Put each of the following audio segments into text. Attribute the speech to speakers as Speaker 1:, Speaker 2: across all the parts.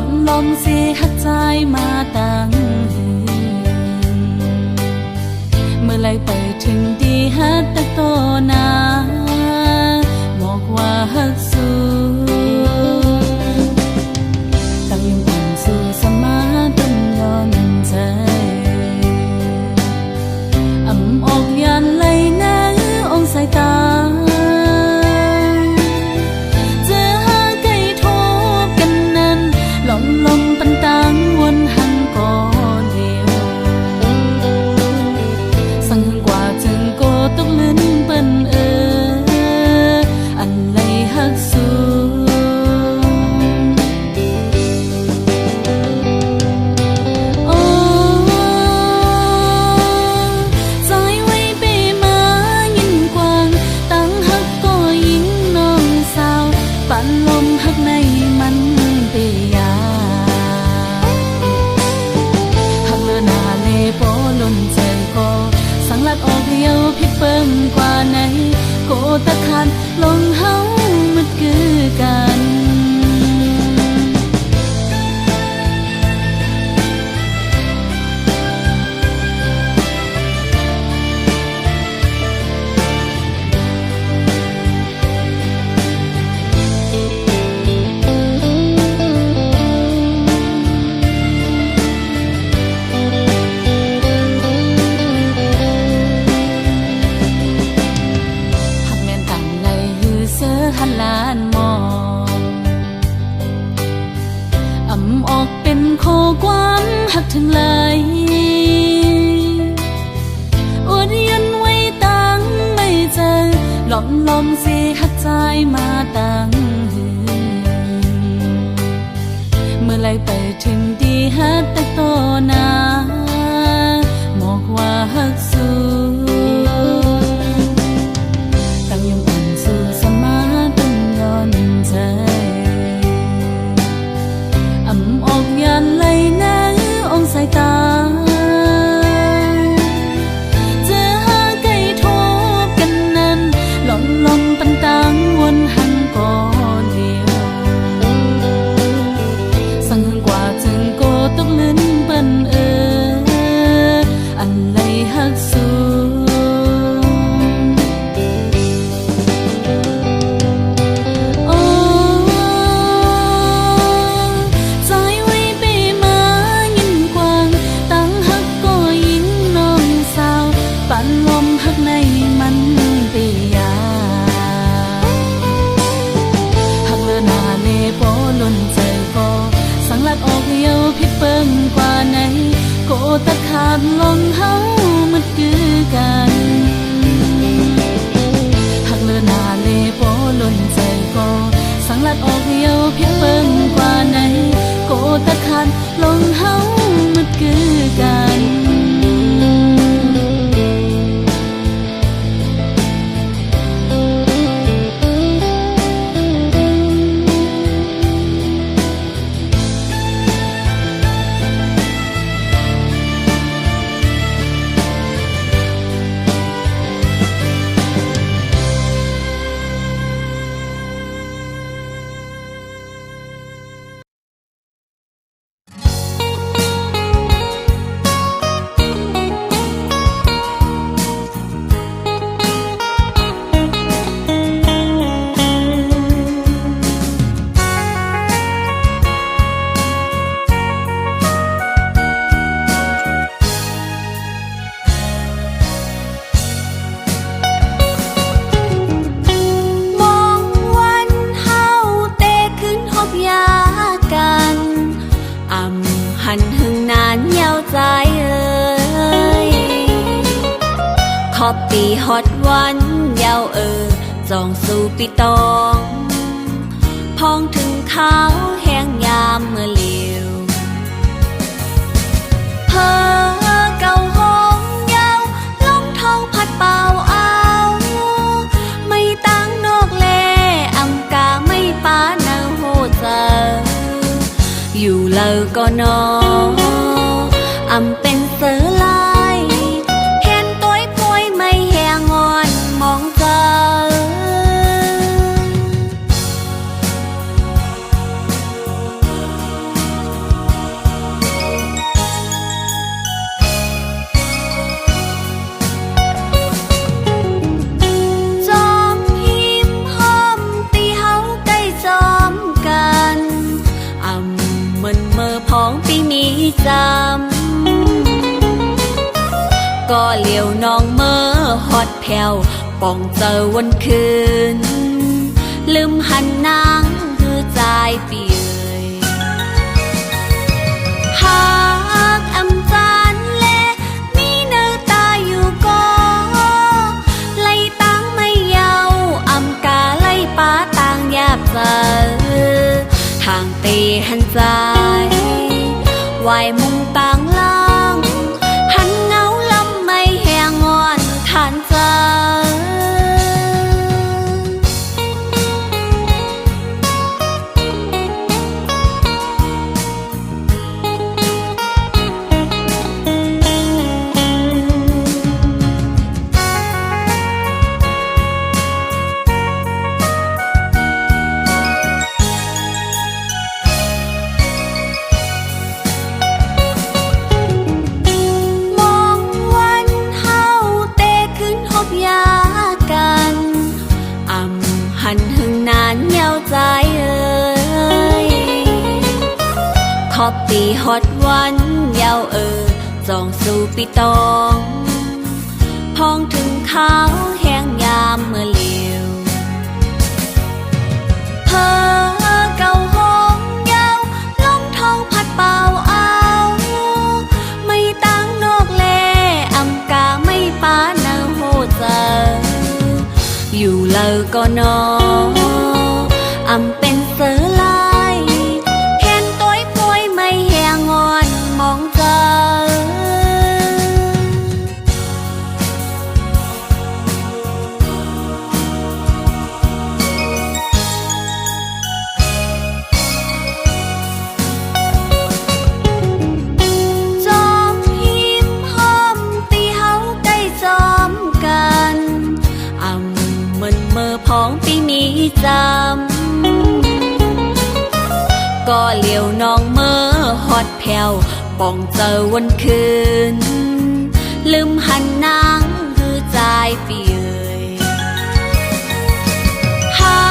Speaker 1: อมลมเสียหักใจมาตั้งเมื่อไรไปถึงดีฮัดตะโตนาบอกว่าฮักสู้ตั้งยังอ่อนสู่สมาต้นย้อนใจอ่ำออกยันไหลน้ำองสายตาลมปันตังวนหังก่อเดียวสังหึงกว่าจึงโกตกลิ้นเปิ้นอันไหลฮักสู้โอ้ใจไว้ไปมายินกว้างตั้งฮักก็ยิ่งน้องสาวปั่นลมฮักในมันเปียปอล้นใจก็สังลักออกเดียวพิดเปิ่มกว่าไหนโกตะคันลงเฮามันคือกันหันลานมองอ่ำออกเป็นโคความหักถึงเลยอดยันไว้ตั้งไม่เจอหลอมเสียหักใจมาตั้งเมื่อไรไปถึงดีฮัดตะโตนาบอกว่าฮักสู้อ่ำออกยันไหลน้ำองสายตาเจอหาไก่ทบกันนั้นลมปันตังวนหันก่อเดียวสังหึงกว่าจึงโกตกลิ้นเปิ้นอันไหลฮักสู้ลมหักในมันเปียหักเลือหน้าเลปอล้นใจก็สังลักออกเดียวพิดเปิ่มกว่าไหนโกตะขาดลงเฮามันคือกันหักเลือหน้าเลปอล้นใจก็สังลักออกเดียวพิดเปิ่มกว่าไหนโกตะขาดลงเฮามันคือกันหันหึงนานยาวใจขอบปีฮอดวันยาวจองสู่ปีตองพองถึงขาวแห้งยามเมื่อเลียวเพอเก่าห้องยาวลมเท้าพัดเป่าเอาไม่ตั้งนอกแลอำกาไม่ป้าเนาโหเจออยู่เลอก็นออำเป็นเสือลายเห็นตัวพวยไม่แหงอนมองเจอ จำก็เหลียวน้องเมื่อฮอดแผ่วป่องเจอวันคืนลืมหันนางคือใจเปียหากอำจานแลมีเนื้อตาอยู่ก็ไล่ตั้งไม่เยาอำกาไล่ป้าต่างยาบเจอทางตีหันใจวายมุงต่างล่างหันเงาลำไม่แหงงอนทานเจอหันหึงนานเยาวใจเอ่ยขอบปีฮอดวันเยาวจองสู่ปีตองพองถึงข้าวแห้งยามเมื่อเลียวเธอเก่าห้องเยาวลมทองพัดเป่าเอาไม่ตั้งนกแลอำกาไม่ป้าเนาโหเจออยู่เลยก็นออำเป็นเสือลายเห็นตัวป่วยไม่แหงงอนมองเจอจอมหิมห้อมตีเฮาใกล้จอมกันมันเมื่อพ้องปีมีจำก็เหลียวน้องเมื่อฮอดแผ่วป่องเจอวันคืนลืมหันนางคือใจเปียหา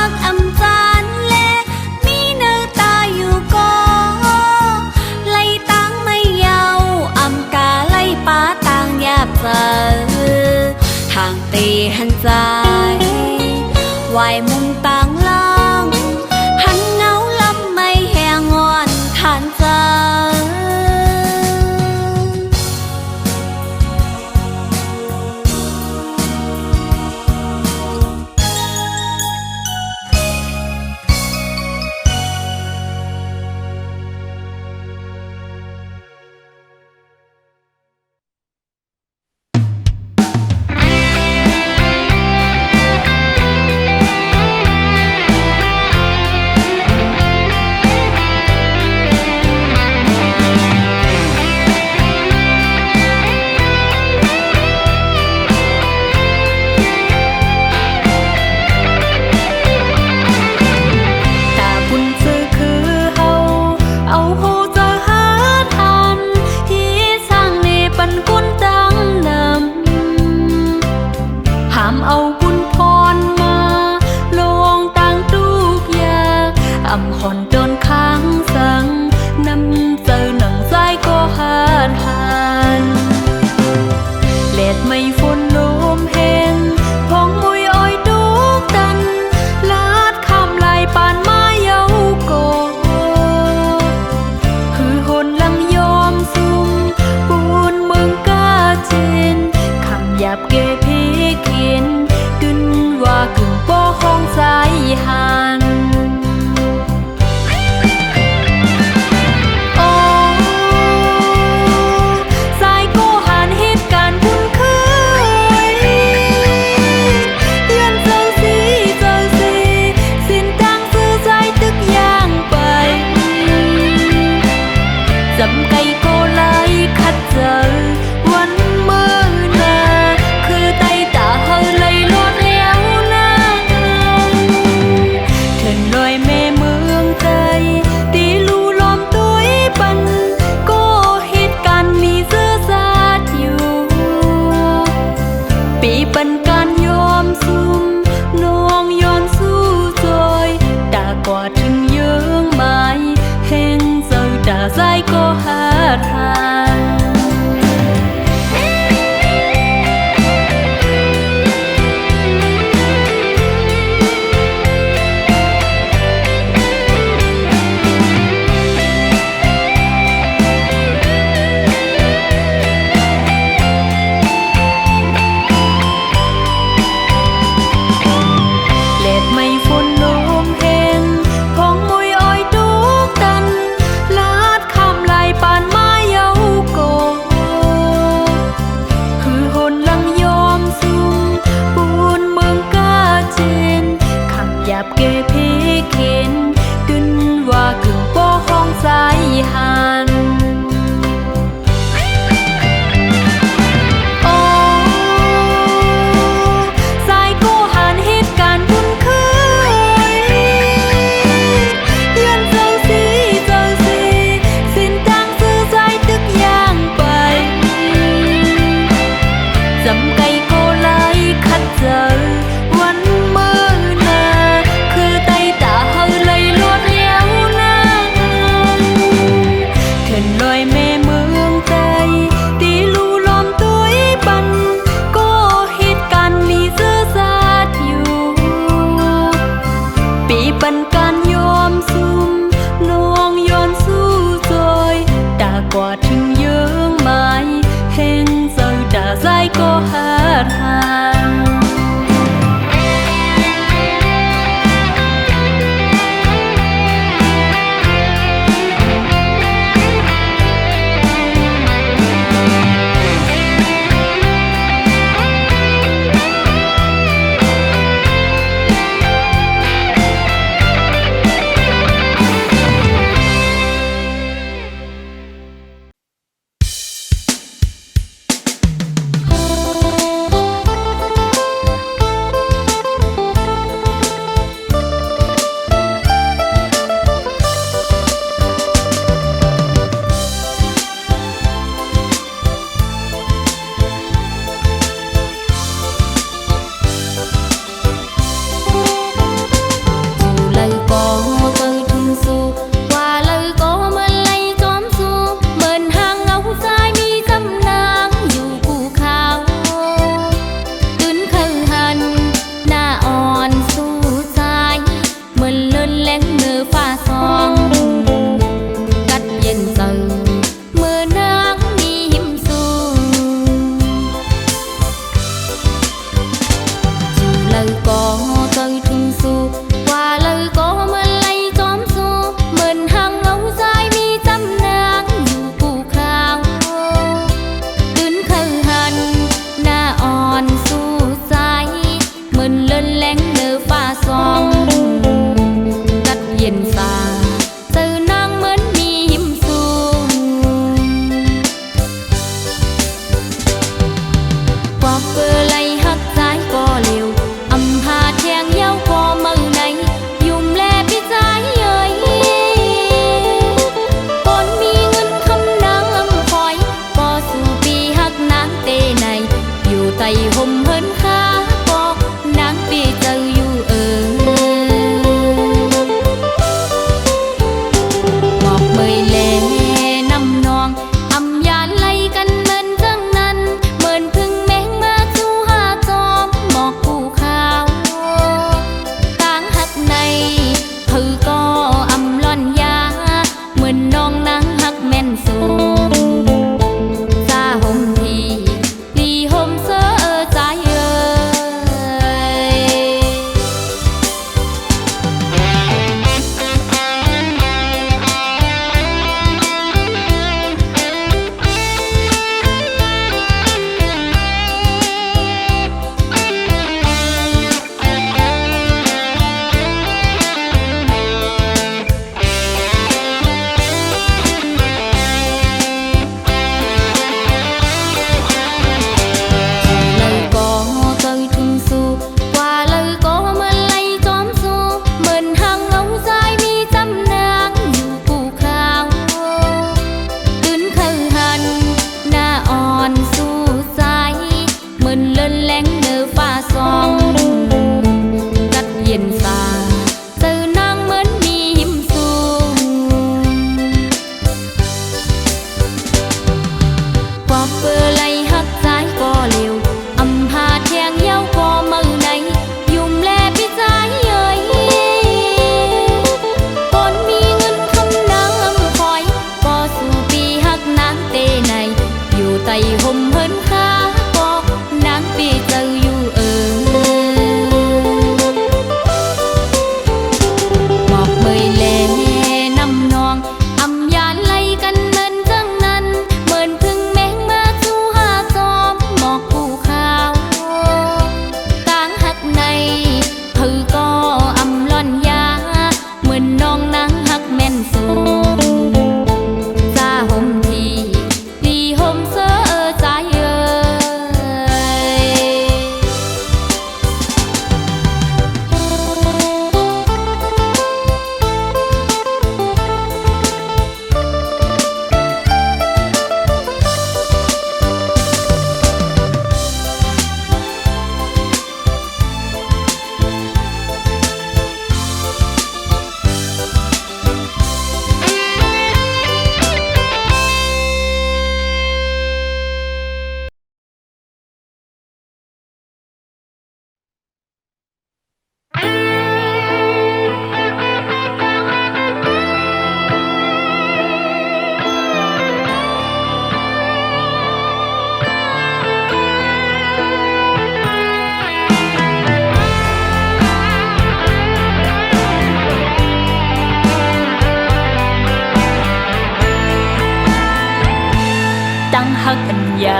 Speaker 1: กอำจานแลมีเนื้อตาอยู่ก็ไล่ตั้งไม่เยาอำกาไล่ป้าต่างยาบเจอทางตีหันใจวายมุมต่างล่างหันเงาลำไม่แหงงอนทานเจอห bạp kê phê khiến cưng và cưng bó hong dài hàn dài cô hàn hiếp càn buôn khơi yên giờ gì xin tăng sư dài tức giang bày dầm cây cô lấy khát giờวันมือนาคือไตตาเฮาเลย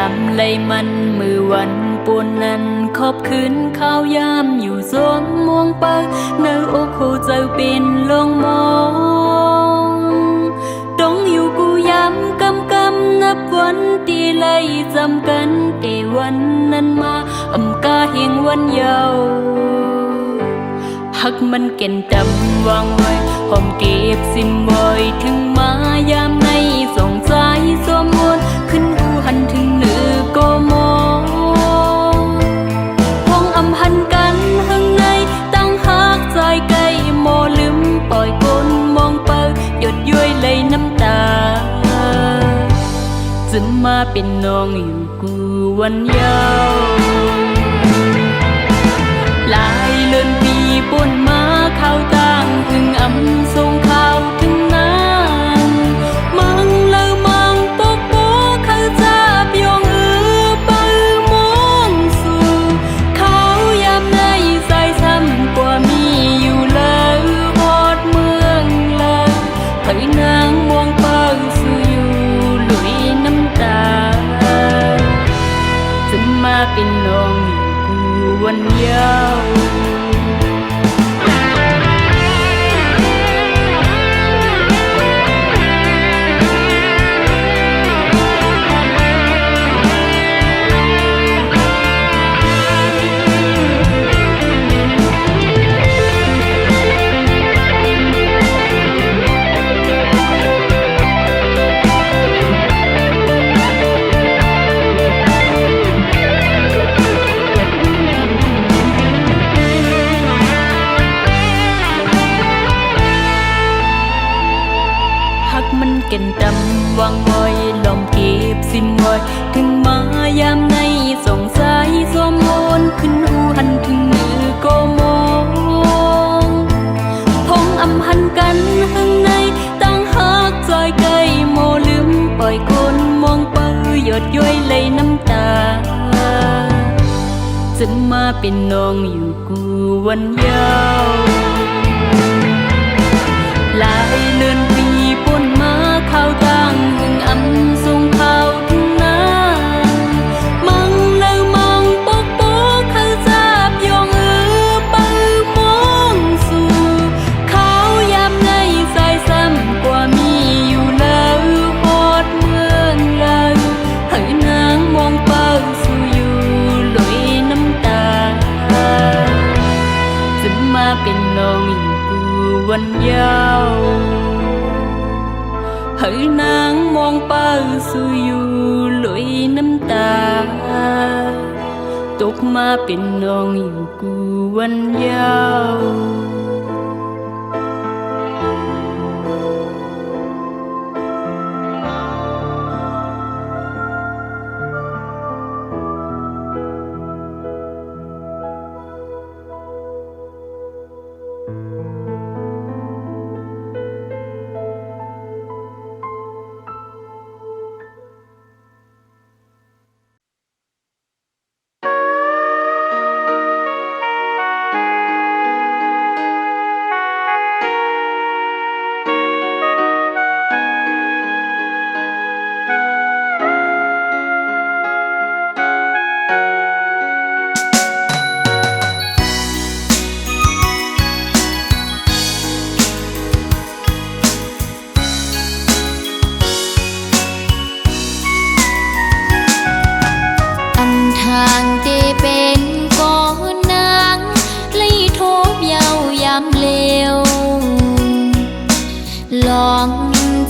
Speaker 1: ามไล่มันมือวันปวนนั้นขอบคืนข้าวยามอยู่สวมมวงเปิงเนื้ออกหูเจ้าเป็นลงมองต้องอยู่กูยามกำกำนับวันตีไล่จำกันเตวันนั้นมาอำกาเฮงวันเยาว์หักมันเก่นจำวางไว้หอมเก็บสิมบ่อยถึงมายามในส่งใจสวมมนขึ้นหูหันถึงเหนือก็มองพองอำหันกันข้างในตั้งหักใจไกลโมลืมปล่อยกลมองเปิดหยดย้อยไหลน้ำตาจะมาเป็นน้องอยู่กูวันยาวหลายเลือนปีป่นมาเข้าต่างถึงอำทรงข้าวถึงนางมังเลอมังปกโปเข้าจับยองปือมองสู่เขายามในใส่ซ้ำกว่ามีอยู่เลยหอดเมืองเลยเผยนางมองเปิงสู่อยู่ลุยน้ำตาจะมาเป็นน้องอยู่กูวันยาวมันเก่นดำวางไว้ลมเก็บสิมไว้ถึงมายามในส่งสายสวมมนขึ้นหูหันถึงมือก็มองพงอำหันกันข้างในตั้งหักจอยไกลโมลืมปล่อยคนมองเปื้อหยดย้อยไหลน้ำตาจะมาเป็นน้องอยู่กูวันยาวหลายเลือนปีป่นมาเข้าต่างถึงอำทรงเขาถึงนางมังเลอมังปกโปเข้าจับยองปือมองสู่เขายามในใส่ซ้ำกว่ามีอยู่แล้วหอดเมืองเลยให้นางมองเปิงสู่อยู่ลุยน้ำตาจะมาเป็นน้องอยู่กูวันยาวให้นางมองเป้าสู่อยู่ลุยน้ำตาตกมาเป็นน้องอยู่กูวันยาวลอง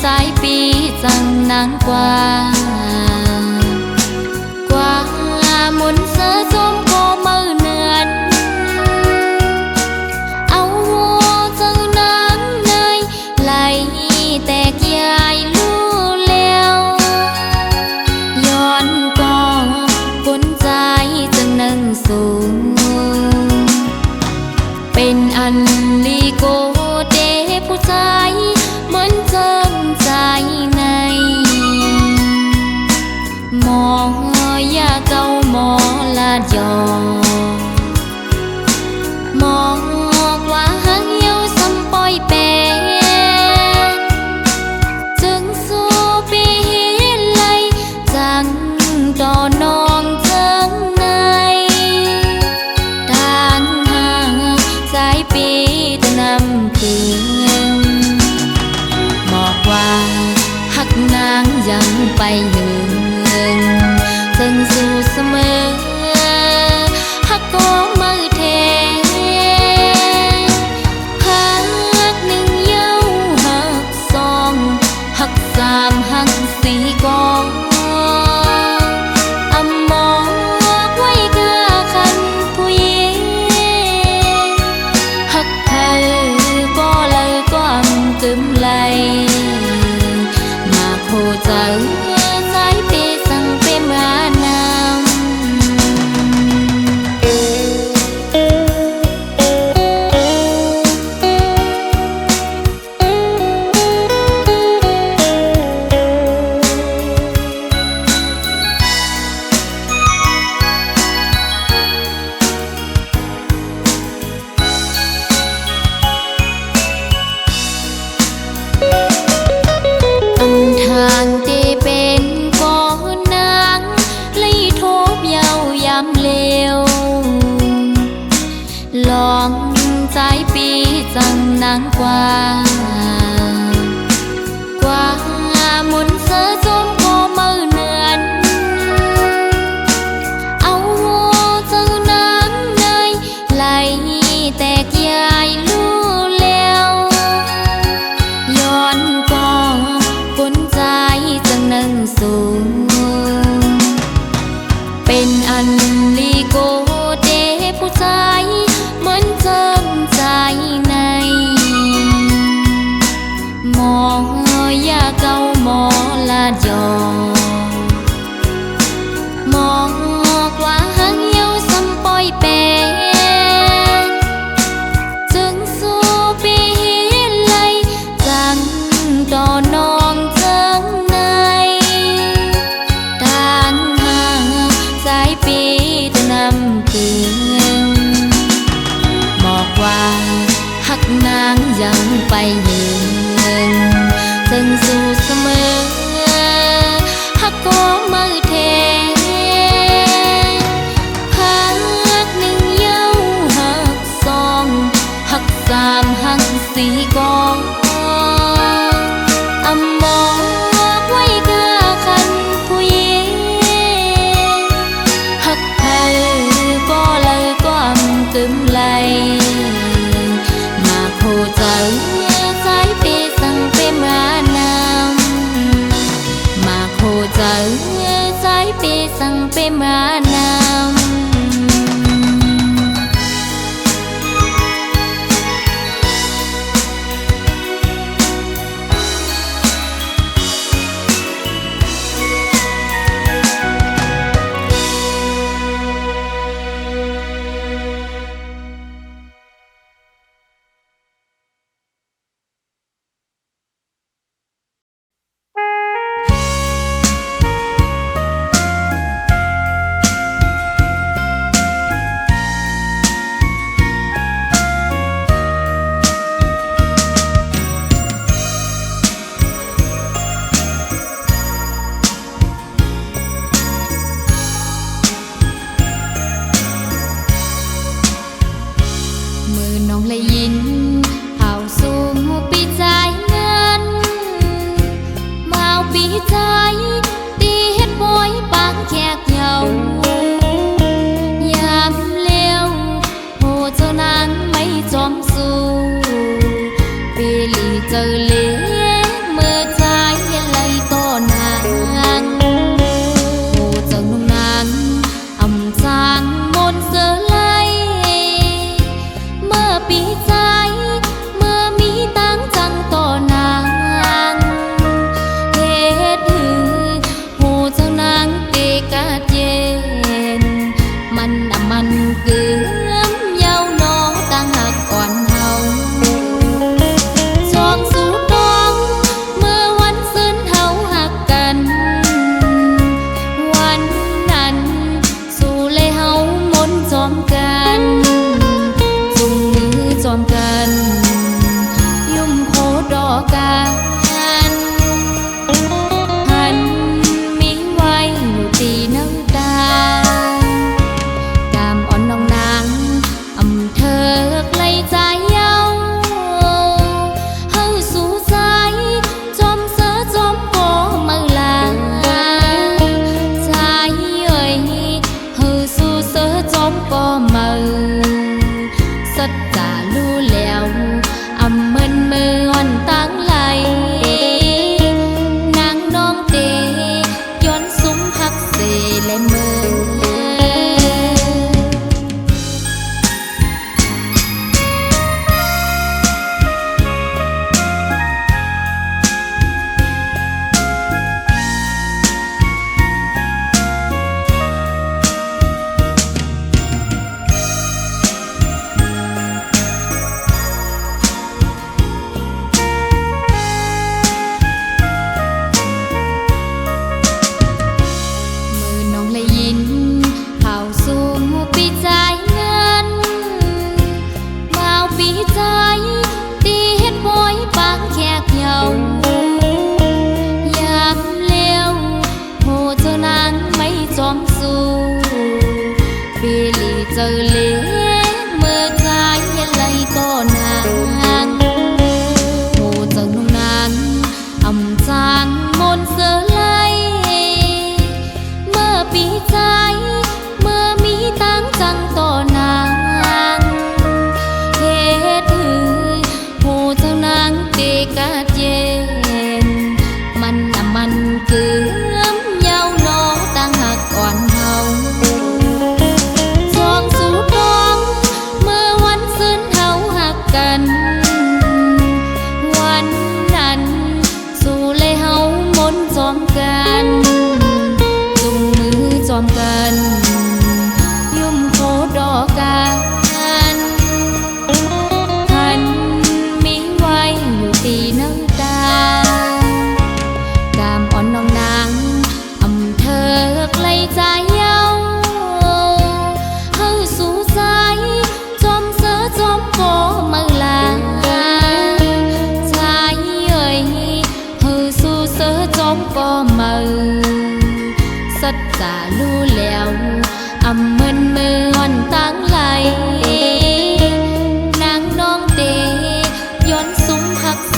Speaker 1: ใจปีจังนางกว่ามุนเสือส้มโกมือเนือนเอาหัวจังนางในไหลแตกยายลู่แล้วย้อนก็กุนใจจังนั่งสูงเป็นอันลีโกเดผู้ชายเหมือนเจิมใจในหมอยาเก่าหมอลาดยอหมอกว่าหางเหี่ยวซ้ำปอยแปดจึงสู้ปีไหลจังตอน คืนบอกว่าหักนางยังไปยืนจึงสู่เสมอหักก็มือเทหักหนึ่งเย้าหักสองหักสามหักสี่ก็อำมองไว้กะคันผู้หญิงหักเธอก็เลยก็อำกึมไหลมาโคใจสายเปสั่งเปมานำทางที่เป็นก่อนนางเลยทบเยาวยำเลวลองใจปีจังนางกว่ามุนเสือจมก็มือเนือนเอาเจ้านางในไหลแตกยายลู่แล้วย้อนก็คนใจจังนั่งสูงเป็นอันลีโกเดผู้ชายเหมือนเจิมใจในหมอยาเก่าหมอลาดยอหมอกว่าหังเยาซ้ำปอยแปนจึงสู้ปีเลยจังต่อนองจังในทางห่างสายปีจะนำคืนบอกว่าหักนางยังไปยืนจึงสู่เสมอหักก็มือเทหักหนึ่งเย้าหักสองหักสามหักสี่ก็อำมองไว้กะคันผู้หญิงหักเธอก็เลยก็อำกึมไหลมาโคใจสายเปสั่งเปมานำมาโคใจสายเปสั่งเปมานำน้องเลยยินเข้าสู่ปีใจเงินมาเอาปีใจตีเฮ็ดบอยปางแขกเหยายามเลี้ยวโหเจ้านางไม่จอมสู้ปีลีเจอเลี้ยเมื่อใจเลยต่อนางโหเจ้านางอำจางมนเสือไลเมื่อปีใจเมื่อมีตั้งจังต่อนางเฮ็ดหือหูเจ้านางเตกาเย็นมันเกือมเยาวนอตั้งหักอ่อนเฮาจองสู่โต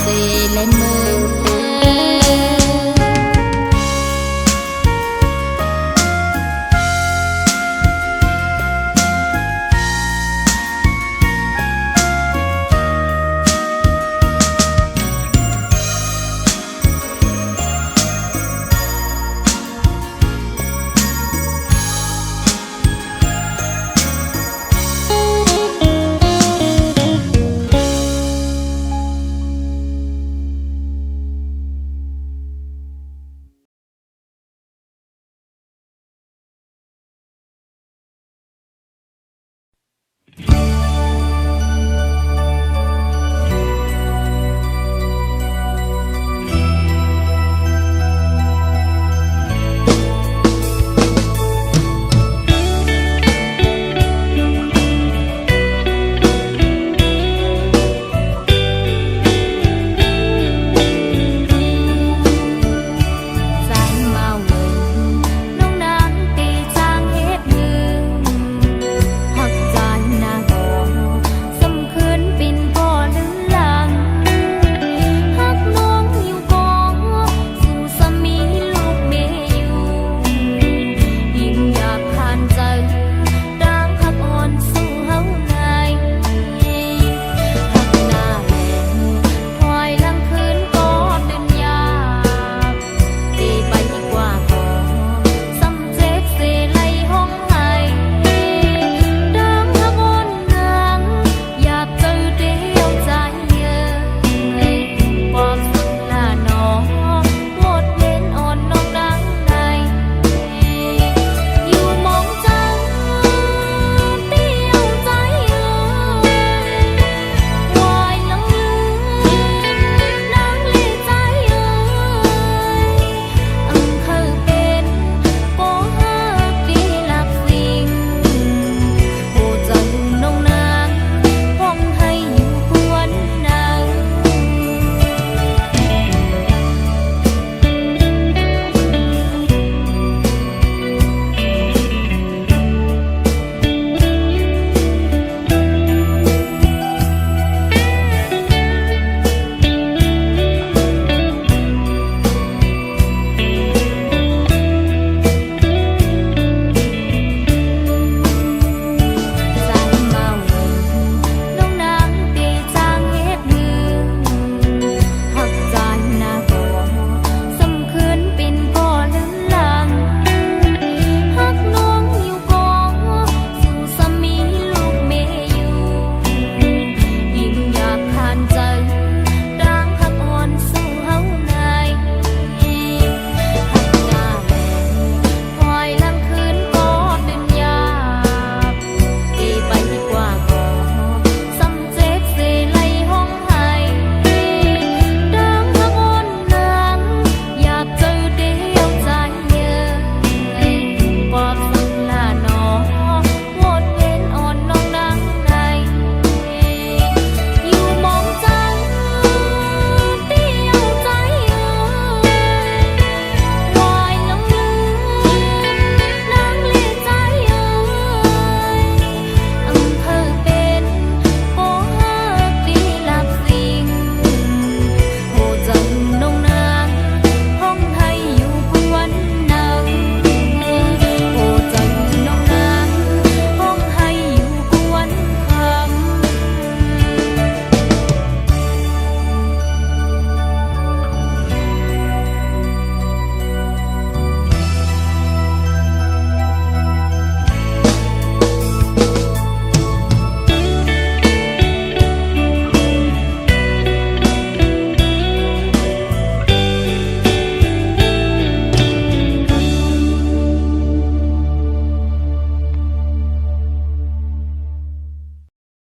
Speaker 1: เซและเมอ